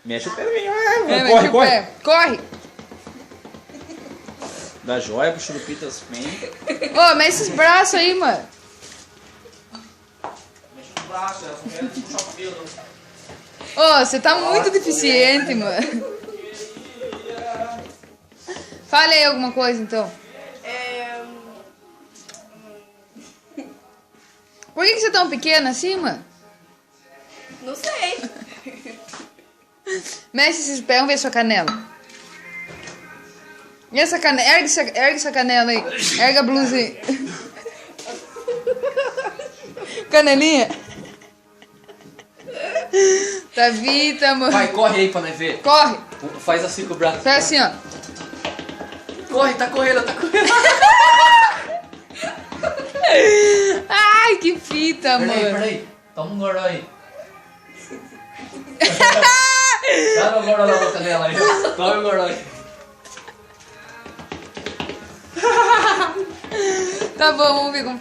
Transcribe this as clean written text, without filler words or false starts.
Mexe o pé em mim. Mexe Corre, o corre. pé. Corre. Dá joia pro Churupitas bem. Ô, mexe esses braços aí, mano. Mexe os braços, ela só quer puxar o cabelo. Ô, você tá muito deficiente, mano. Fale aí alguma coisa, então. Por que você é tão pequena assim, mano? Não sei. Mexe esses pés, vamos ver sua canela. E essa canela? Ergue essa canela aí. Ergue a blusa aí. Canelinha. Tá Vita, mano. Vai, corre aí pra nós ver. Corre. Faz assim com o braço. Faz assim, ó. Corre, tá correndo, tá correndo. Ai, que fita, mano. Peraí. Toma um goró aí. Dá um goró na boca dela aí. Toma um goró aí. Tá bom, vamos ver como